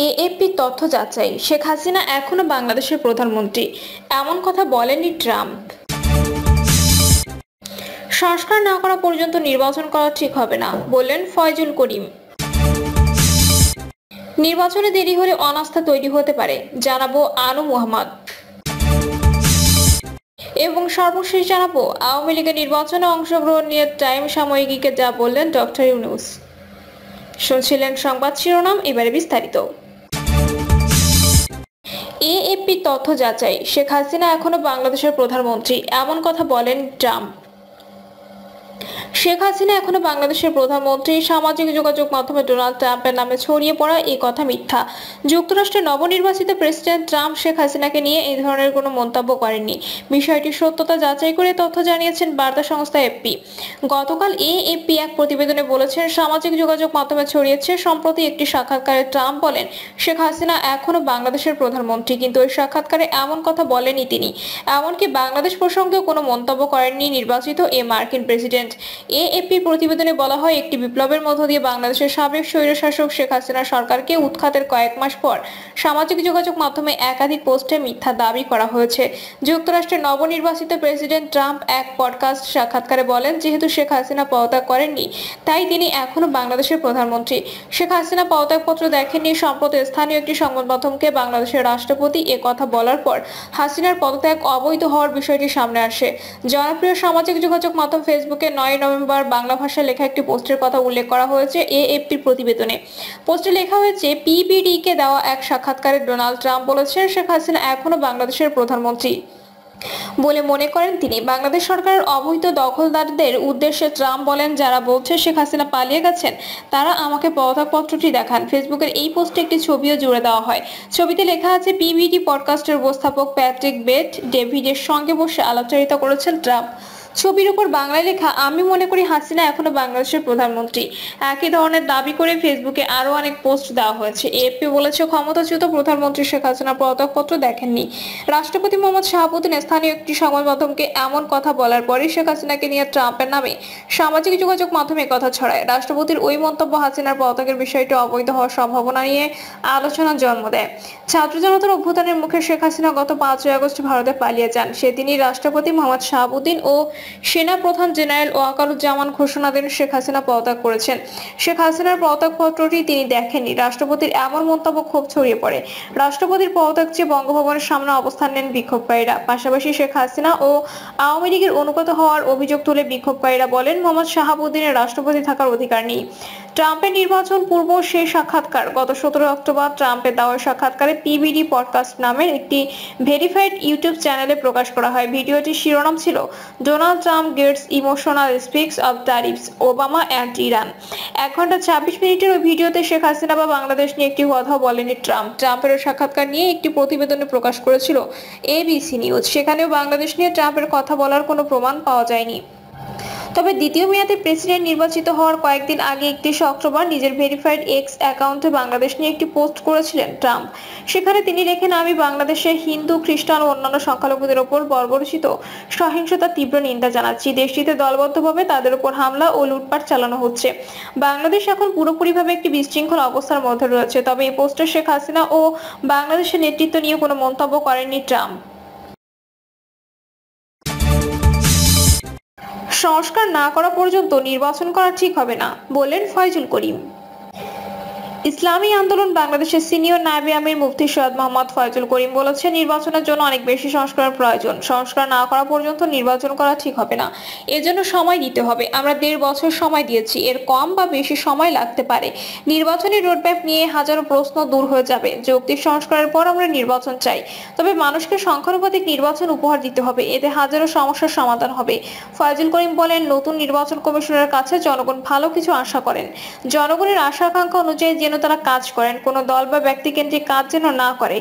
AAP তথ্য যাচাই, শেখ হাসিনা এখনো বাংলাদেশের প্রধানমন্ত্রী, এমন কথা বলেননি ট্রাম্প। সংস্কার না করা পর্যন্ত নির্বাচন করা ঠিক হবে না, বললেন ফয়জুল করিম। নির্বাচনে দেরি হলে অনাস্থা তৈরি হতে পারে, জানাবো আনু মোহাম্মদ। এবং সর্বশেষ জানাবো আওয়ামী লীগের নির্বাচনে অংশগ্রহণ নিয়ে টাইম সাময়িকীকে যা বললেন ডক্টর ইউনূস। শুনছিলেন সংবাদ শিরোনাম, এবারে বিস্তারিত। এএপি তথ্য যাচাই, শেখ হাসিনা এখনো বাংলাদেশের প্রধানমন্ত্রী, এমন কথা বলেন ট্রাম্প। শেখ হাসিনা এখনো বাংলাদেশের প্রধানমন্ত্রী। সামাজিক যোগাযোগ মাধ্যমে ডোনাল্ড ট্রাম্পের নামে ছড়িয়ে পড়া এই কথা মিথ্যা। যুক্তরাষ্ট্রের নবনির্বাচিত প্রেসিডেন্ট ট্রাম্প শেখ হাসিনাকে নিয়ে এই ধরনের কোনো মন্তব্য করেননি। বিষয়টির সত্যতা যাচাই করে তথ্য জানিয়েছেন বার্তা সংস্থা এপি। গতকাল এএপি এক প্রতিবেদনে বলেছেন, সামাজিক যোগাযোগ মাধ্যমে ছড়িয়েছে। সম্প্রতি একটি সাক্ষাৎকারে ট্রাম্প বলেন, শেখ হাসিনা এখনো বাংলাদেশের প্রধানমন্ত্রী, কিন্তু ওই সাক্ষাৎকারে এমন কথা বলেননি তিনি। এমনকি বাংলাদেশ প্রসঙ্গেও কোনো মন্তব্য করেননি নির্বাচিত এ মার্কিন প্রেসিডেন্ট। এএপি প্রতিবেদনে বলা হয়, একটি বিপ্লবের মধ্য দিয়ে বাংলাদেশের সাবেক স্বৈরশাসক শেখ হাসিনা সরকারকে উৎখাতের কয়েক মাস পর সামাজিক যোগাযোগ মাধ্যমে একাধিক পোস্টে মিথ্যা দাবি করা হয়েছে। যুক্তরাষ্ট্রের নবনির্বাচিত প্রেসিডেন্ট ট্রাম্প এক পডকাস্ট সাক্ষাৎকারে বলেন, যেহেতু শেখ হাসিনা পদত্যাগ করেননি, তাই তিনি এখনো বাংলাদেশের প্রধানমন্ত্রী। শেখ হাসিনা পদত্যাগপত্র দেখেননি। সম্প্রতি স্থানীয় একটি সংবাদ মাধ্যমকে বাংলাদেশের রাষ্ট্রপতি এ কথা বলার পর হাসিনার পদত্যাগ অবৈধ হওয়ার বিষয়টি সামনে আসে। জনপ্রিয় সামাজিক যোগাযোগ মাধ্যম ফেসবুকে 9 নভেম্বর বাংলা ভাষায় লেখা একটি পোস্টের কথা উল্লেখ করা হয়েছে এএপির প্রতিবেদনে। পোস্টে লেখা হয়েছে, পিবিডি-কে দেওয়া এক সাক্ষাৎকারে ডোনাল্ড ট্রাম্প বলেছেন, শেখ হাসিনা এখনো বাংলাদেশের প্রধানমন্ত্রী বলে মনে করেন তিনি। বাংলাদেশ সরকারের অবৈধ দখলদারদের উদ্দেশ্যে ট্রাম্প বলেন, যারা বলছে শেখ হাসিনা পালিয়ে গেছেন, তারা আমাকে পদত্যাগপত্রটি দেখান। ফেসবুকের এই পোস্টে একটি ছবিও জুড়ে দেওয়া হয়। ছবিতে লেখা আছে, পিবিডি পডকাস্টের উপস্থাপক প্যাট্রিক বেট ডেভিডের সঙ্গে বসে আলাপচারিতা করেছেন ট্রাম্প। ছবির উপর বাংলায় লেখা, আমি মনে করি হাসিনা এখনো বাংলাদেশের প্রধানমন্ত্রী। একই ধরনের দাবি করে ফেসবুকে আরো অনেক পোস্ট দেওয়া হয়েছে। এএপি বলেছে, ক্ষমতাচ্যুত প্রধানমন্ত্রী শেখ হাসিনা পদত্যাগপত্র দেখেননি। রাষ্ট্রপতি মোহাম্মদ শাহাবুদ্দিন স্থানীয় একটি সংবাদ মাধ্যমকে এমন কথা বলার পরে শেখ হাসিনাকে নিয়ে ট্রাম্পের নামে সামাজিক যোগাযোগ মাধ্যমে কথা ছড়ায়। রাষ্ট্রপতির ওই মন্তব্য হাসিনার পদত্যাগের বিষয়টি অবৈধ হওয়ার সম্ভাবনা নিয়ে আলোচনার জন্ম দেয়। ছাত্র জনতার অভ্যুত্থানের মুখে শেখ হাসিনা গত 5 আগস্ট ভারতে পালিয়ে যান। সেদিনই রাষ্ট্রপতি মোহাম্মদ শাহাবুদ্দিন ও সেনা প্রধান জেনারেল ওয়াকারুজ্জামান ঘোষণা দেন শেখ হাসিনা পদত্যাগ করেছেন। শেখ হাসিনার পদত্যাগপত্রটি তিনি দেখেননি। রাষ্ট্রপতির এমন মন্তব্য ক্ষোভ ছড়িয়ে পড়ে। রাষ্ট্রপতির পদত্যাগ চেয়ে বঙ্গভবনের সামনে অবস্থান নেন বিক্ষোভকারীরা। পাশাপাশি শেখ হাসিনা ও আওয়ামী লীগের অনুগত হওয়ার অভিযোগ তুলে বিক্ষোভকারীরা বলেন, মোহাম্মদ শাহাবুদ্দিনের রাষ্ট্রপতি থাকার অধিকার নেই। ট্রাম্পের নির্বাচন পূর্ব সেই সাক্ষাৎকার। গত 17 অক্টোবর ট্রাম্পের দেওয়া সাক্ষাৎকারে পিবিডি পডকাস্ট নামের একটি ভেরিফাইড ইউটিউব চ্যানেলে প্রকাশ করা হয়। ভিডিওটির শিরোনাম ছিল, Donald Trump gets emotional speaks of tariffs, Obama and Iran. 1 ঘন্টা 26 মিনিটের ওই ভিডিওতে শেখ হাসিনা বা বাংলাদেশ নিয়ে একটি কথাও বলেনি ট্রাম্প। ট্রাম্পের সাক্ষাৎকার নিয়ে একটি প্রতিবেদনে প্রকাশ করেছিল এবিসি নিউজ। সেখানেও বাংলাদেশ নিয়ে ট্রাম্পের কথা বলার কোনো প্রমাণ পাওয়া যায়নি। তবে দ্বিতীয় মেয়াদে প্রেসিডেন্ট নির্বাচিত হওয়ার কয়েকদিন আগে 31 অক্টোবর নিজের ভেরিফাইড এক্স অ্যাকাউন্টে বাংলাদেশ নিয়ে একটি পোস্ট করেছিলেন ট্রাম্প। সেখানে তিনি লেখেন, আমি বাংলাদেশে হিন্দু, খ্রিস্টান ও অন্যান্য সংখ্যালঘুদের ওপর বর্বরচিত সহিংসতার তীব্র নিন্দা জানাচ্ছি। দেশটিতে দলবদ্ধভাবে তাদের উপর হামলা ও লুটপাট চালানো হচ্ছে। বাংলাদেশ এখন পুরোপুরিভাবে একটি বিশৃঙ্খল অবস্থার মধ্যে রয়েছে। তবে এই পোস্টে শেখ হাসিনা ও বাংলাদেশের নেতৃত্ব নিয়ে কোনো মন্তব্য করেননি ট্রাম্প। সংস্কার না করা পর্যন্ত নির্বাচন করা ঠিক হবে না, বললেন ফয়জুল করিম। ইসলামী আন্দোলন বাংলাদেশের সিনিয়র নায়েবে আমির মুফতি সৈয়দ মোহাম্মদ ফয়জুল করিম বলেছেন, নির্বাচনের জন্য অনেক বেশি সংস্কারের প্রয়োজন। সংস্কার না করা পর্যন্ত নির্বাচন করা ঠিক হবে না। এজন্য সময় দিতে হবে। আমরা 1.5 বছর সময় দিয়েছি, এর কম বা বেশি সময় লাগতে পারে। নির্বাচনী রোডম্যাপ নিয়ে হাজারো প্রশ্ন দূর হয়ে যাবে। যৌক্তিক সংস্কারের পর আমরা নির্বাচন চাই, তবে মানুষকে সংখ্যানুপাতিক নির্বাচন উপহার দিতে হবে। এতে হাজারো সমস্যার সমাধান হবে। ফয়জুল করিম বলেন, নতুন নির্বাচন কমিশনের কাছে জনগণ ভালো কিছু আশা করেন। জনগণের আশা আকাঙ্ক্ষা অনুযায়ী যেন তারা কাজ করেন। কোনো দল বা ব্যক্তি কেন্দ্রিক কাজ যেন না করে।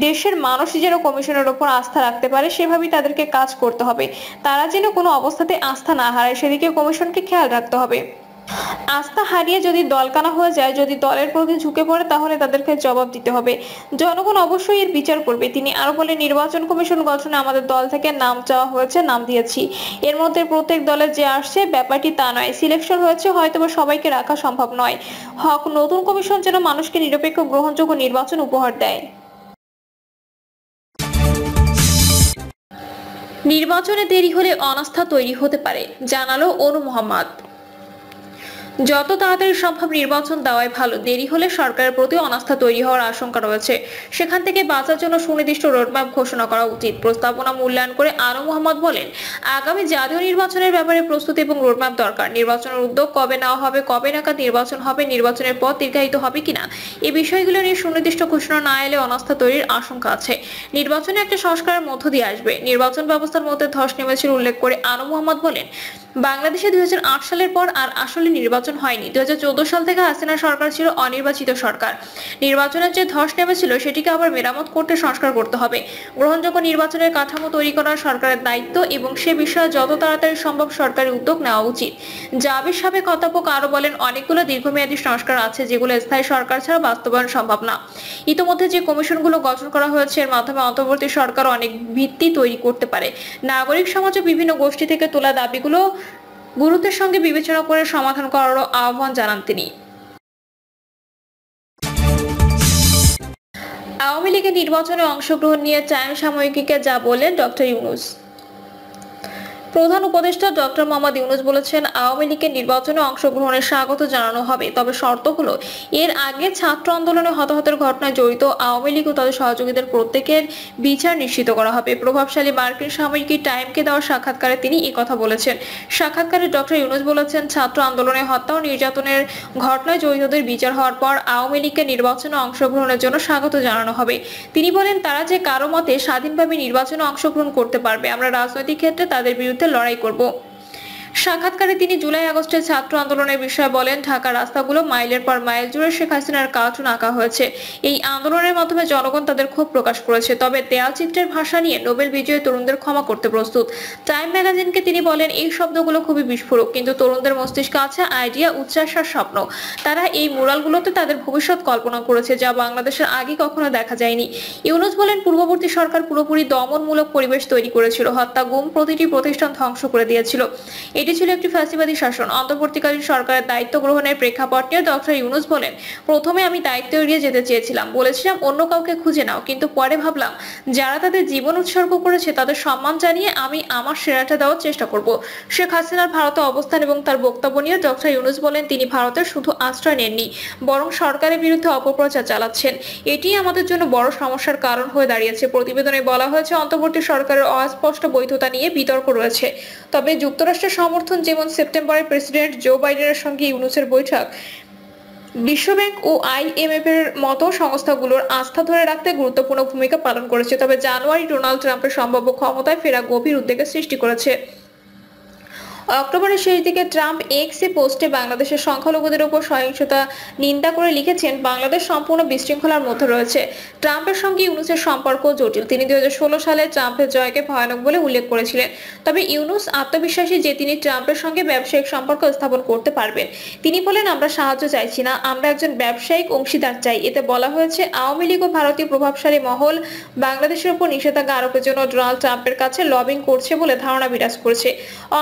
দেশের মানুষ যেন কমিশনের উপর আস্থা রাখতে পারে, সেভাবেই তাদেরকে কাজ করতে হবে। তারা যেন কোনো অবস্থাতে আস্থা না হারায়, সেদিকে কমিশনকে খেয়াল রাখতে হবে। আস্থা হারিয়ে যদি দলকানা হয়ে যায়, যদি দলের প্রতি ঝুঁকে পড়ে, তাহলে তাদেরকে জবাব দিতে হবে। জনগণ অবশ্যই এর বিচার করবে। তিনি আরো বলেন, নির্বাচন কমিশন গঠনে আমাদের দল থেকে নাম চাওয়া হয়েছে, নাম দিয়েছি। এর মধ্যে প্রত্যেক দলের যে আসছে ব্যাপারটি তা নয়। সিলেকশন হয়েছে, হয়তোবা সবাইকে রাখা সম্ভব নয়। নতুন কমিশন যেন মানুষকে নিরপেক্ষ গ্রহণযোগ্য নির্বাচন উপহার দেয়। নির্বাচনে দেরি হলে অনাস্থা তৈরি হতে পারে, জানালো অনু মোহাম্মদ। যত তাড়াতাড়ি সম্ভব নির্বাচন দেওয়াই ভালো। দেরি হলে সরকারের প্রতি অনাস্থা তৈরি হওয়ার আশঙ্কা রয়েছে। সেখান থেকে বাঁচার জন্য সুনির্দিষ্ট রোডম্যাপ ঘোষণা করা উচিত। প্রস্তাবনা মূল্যায়ন করে আনু মোহাম্মদ বলেন, আগামী জাতীয় নির্বাচনের ব্যাপারে প্রস্তুতি এবং রোডম্যাপ দরকার। নির্বাচনের উদ্যোগ কবে নেওয়া হবে, কবে নাগাদ নির্বাচন হবে, নির্বাচনের পথ দীর্ঘায়িত হবে কিনা, এই বিষয়গুলো নিয়ে সুনির্দিষ্ট ঘোষণা না এলে অনাস্থা তৈরির আশঙ্কা আছে। নির্বাচনে একটা সংস্কারের মধ্য দিয়ে আসবে। নির্বাচন ব্যবস্থার মধ্যে ধস নেমেছিল উল্লেখ করে আনু মোহাম্মদ বলেন, বাংলাদেশে 2008 সালের পর আর আসলে নির্বাচন হয়নি। 2014 সাল থেকে হাসিনা সরকার ছিল অনির্বাচিত সরকার। নির্বাচনের যে ধস নেমেছিল সেটিকে আবার মেরামত করতে সংস্কার করতে হবে। গ্রহণযোগ্য নির্বাচনের কাঠামো তৈরি করা সরকারের দায়িত্ব এবং সে বিষয়ে যত তাড়াতাড়ি সম্ভব সরকারি উদ্যোগ নেওয়া উচিত। জাবির সাবেক অধ্যাপক আরো বলেন, অনেকগুলো দীর্ঘমেয়াদী সংস্কার আছে যেগুলো স্থায়ী সরকার ছাড়া বাস্তবায়ন সম্ভব না। ইতোমধ্যে যে কমিশনগুলো গঠন করা হয়েছে এর মাধ্যমে অন্তর্বর্তী সরকার অনেক ভিত্তি তৈরি করতে পারে। নাগরিক সমাজ ও বিভিন্ন গোষ্ঠী থেকে তোলা দাবিগুলো গুরুত্বের সঙ্গে বিবেচনা করে সমাধান করারও আহ্বান জানান তিনি। আওয়ামী লীগের নির্বাচনে অংশগ্রহণ নিয়ে টাইম সাময়িকীকে যা বললেন ডক্টর ইউনূস। প্রধান উপদেষ্টা ডক্টর মোহাম্মদ ইউনূস বলেছেন, আওয়ামী লীগের নির্বাচনে অংশগ্রহণের স্বাগত জানানো হবে, তবে শর্ত হলো এর আগে ছাত্র আন্দোলনে হতাহতের ঘটনায় জড়িত আওয়ামী লীগ ও তাদের সহযোগীদের প্রত্যেকের বিচার নিশ্চিত করা হবে। প্রভাবশালী মার্কিন সাময়িকী টাইমকে দেওয়া সাক্ষাৎকারে তিনি কথা বলেছেন। সাক্ষাৎকারে ডক্টর ইউনূস বলেছেন, ছাত্র আন্দোলনে হত্যা ও নির্যাতনের ঘটনায় জড়িতদের বিচার হওয়ার পর আওয়ামী লীগকে নির্বাচনে অংশগ্রহণের জন্য স্বাগত জানানো হবে। তিনি বলেন, তারা যে কারো মতে স্বাধীনভাবে নির্বাচনে অংশগ্রহণ করতে পারবে, আমরা রাজনৈতিক ক্ষেত্রে তাদের বিরুদ্ধে লড়াই করব। সাক্ষাৎকারে তিনি জুলাই আগস্টের ছাত্র আন্দোলনের বিষয়ে বলেন, ঢাকার রাস্তাগুলো মাইলের পর মাইল জুড়ে শেখ হাসিনার কার্টুন আঁকা হয়েছে। এই আন্দোলনের মাধ্যমে জনগণ তাদের ক্ষোভ প্রকাশ করেছে, তবে দেয়াল চিত্রের ভাষা নিয়ে নোবেল বিজয়ী তরুণদের ক্ষমা করতে প্রস্তুত। টাইম ম্যাগাজিনকে তিনি বলেন, এই শব্দগুলো খুবই বিস্ফোরক, কিন্তু তরুণদের মস্তিষ্কে আছে আইডিয়া, উচ্ছ্বাস আর স্বপ্ন। তারা এই মুরালগুলোতে তাদের ভবিষ্যৎ কল্পনা করেছে, যা বাংলাদেশের আগে কখনো দেখা যায়নি। ইউনূস বলেন, পূর্ববর্তী সরকার পুরোপুরি দমনমূলক পরিবেশ তৈরি করেছিল, হত্যা, গুম, প্রতিটি প্রতিষ্ঠান ধ্বংস করে দিয়েছিল। এটি ছিল একটি ফ্যাসিবাদী শাসন। অন্তর্বর্তীকালীন সরকারের দায়িত্ব গ্রহণের প্রেক্ষাপট নিয়ে ডক্টর ইউনূস বলেন, প্রথমে আমি দায়িত্ব এড়িয়ে যেতে চেয়েছিলাম, বলেছিলাম অন্য কাউকে খুঁজে নাও, কিন্তু পরে ভাবলাম যারা তাদের জীবন উৎসর্গ করেছে তাদের সম্মান জানিয়ে আমি আমার সেরাটা দেওয়ার চেষ্টা করব। শেখ হাসিনার ভারতে অবস্থান এবং তার বক্তব্য নিয়ে ডক্টর ইউনূস বলেন, তিনি ভারতের শুধু আশ্রয় নেননি, বরং সরকারের বিরুদ্ধে অপপ্রচার চালাচ্ছেন। এটি আমাদের জন্য বড় সমস্যার কারণ হয়ে দাঁড়িয়েছে। প্রতিবেদনে বলা হয়েছে, অন্তর্বর্তী সরকারের অস্পষ্ট বৈধতা নিয়ে বিতর্ক রয়েছে, তবে যুক্তরাষ্ট্রের সমর্থন, যেমন সেপ্টেম্বরে প্রেসিডেন্ট জো বাইডেনের সঙ্গে ইউনূসের বৈঠক, বিশ্বব্যাংক ও IMF এর মতো সংস্থাগুলোর আস্থা ধরে রাখতে গুরুত্বপূর্ণ ভূমিকা পালন করেছে। তবে জানুয়ারি ডোনাল্ড ট্রাম্পের সম্ভাব্য ক্ষমতায় ফেরা গভীর উদ্বেগের সৃষ্টি করেছে। অক্টোবরের শেষ দিকে ট্রাম্প এক্সে পোস্টে বাংলাদেশের সংখ্যালঘুদের উপর সহিংসতা নিন্দা করে লিখেছেন, বাংলাদেশ সম্পূর্ণ বিশৃঙ্খলার মধ্যে রয়েছে। ট্রাম্পের সঙ্গে ইউনূসের সম্পর্ক জটিল। তিনি 2016 সালে ট্রাম্পের জয়কে ভয়ানক বলে উল্লেখ করেছিলেন। তবে ইউনূস আত্মবিশ্বাসী যে তিনি ট্রাম্পের সঙ্গে ব্যবসায়িক সম্পর্ক স্থাপন করতে পারবেন। তিনি বলেন, আমরা সাহায্য চাইছি না, আমরা একজন ব্যবসায়িক অংশীদার চাই। এতে বলা হয়েছে, আওয়ামী লীগ ও ভারতীয় প্রভাবশালী মহল বাংলাদেশের উপর নিষেধাজ্ঞা আরোপের জন্য ডোনাল্ড ট্রাম্পের কাছে লবিং করছে বলে ধারণা বিরাজ করছে।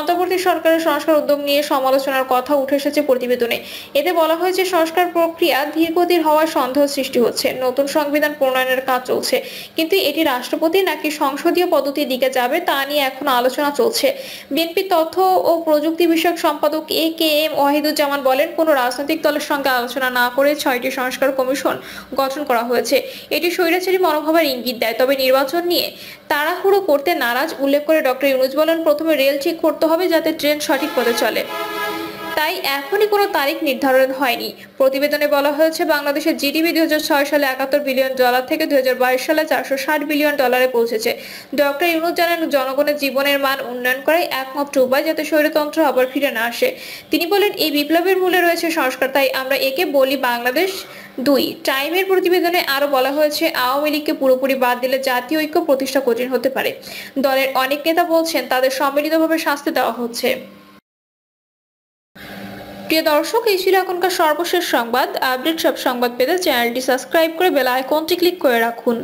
অন্তর্বর্তী সরকারের সংস্কার উদ্যোগ নিয়ে সমালোচনার কথা উঠে এসেছে প্রতিবেদনে। এতে বলা হয়েছে, সংস্কার প্রক্রিয়া ধীরগতির হওয়ায় সন্দেহ সৃষ্টি হচ্ছে। নতুন সংবিধান প্রণয়নের কাজ চলছে, কিন্তু এটি রাষ্ট্রপতি নাকি সংসদীয় পদ্ধতির দিকে যাবে তা নিয়ে এখনো আলোচনা চলছে। বিএনপি তথ্য ও প্রযুক্তি বিষয়ক সম্পাদক AKM ওয়াহিদুজ্জামান বলেন, কোনো রাজনৈতিক দলের সঙ্গে আলোচনা না করে 6টি সংস্কার কমিশন গঠন করা হয়েছে। এটি স্বৈরাচারী মনোভাবের ইঙ্গিত দেয়। তবে নির্বাচন নিয়ে তাড়াহুড়ো করতে নারাজ উল্লেখ করে ডক্টর ইউনূস বলেন, প্রথমে রেল ঠিক করতে হবে যাতে ট্রেন সঠিক পথে চলে, তাই এখনই কোনো তারিখ নির্ধারণ হয়নি। প্রতিবেদনে বলা হয়েছে, বাংলাদেশের জিডিপি 2006 সালে $71 বিলিয়ন থেকে 2022 সালে $460 বিলিয়ন পৌঁছেছে। ডক্টর ইউনূস জানান, জনগণের জীবনের মান উন্নয়ন করাই একমাত্র উপায় যাতে স্বৈরতন্ত্র আবার ফিরে না আসে। তিনি বলেন, এই বিপ্লবের মূলে রয়েছে সংস্কার, তাই আমরা একে বলি বাংলাদেশ 2। টাইমের প্রতিবেদনে আরো বলা হয়েছে, আওয়ামী লীগকে পুরোপুরি বাদ দিলে জাতীয় ঐক্য প্রতিষ্ঠা কঠিন হতে পারে। দলের অনেক নেতা বলছেন তাদের সম্মিলিতভাবে শাস্তি দেওয়া হচ্ছে। প্রিয় দর্শক, এই ছিল এখনকার সর্বশেষ সংবাদ। আপডেট সব সংবাদ পেতে চ্যানেলটি সাবস্ক্রাইব করে বেল আইকনটি ক্লিক করে রাখুন।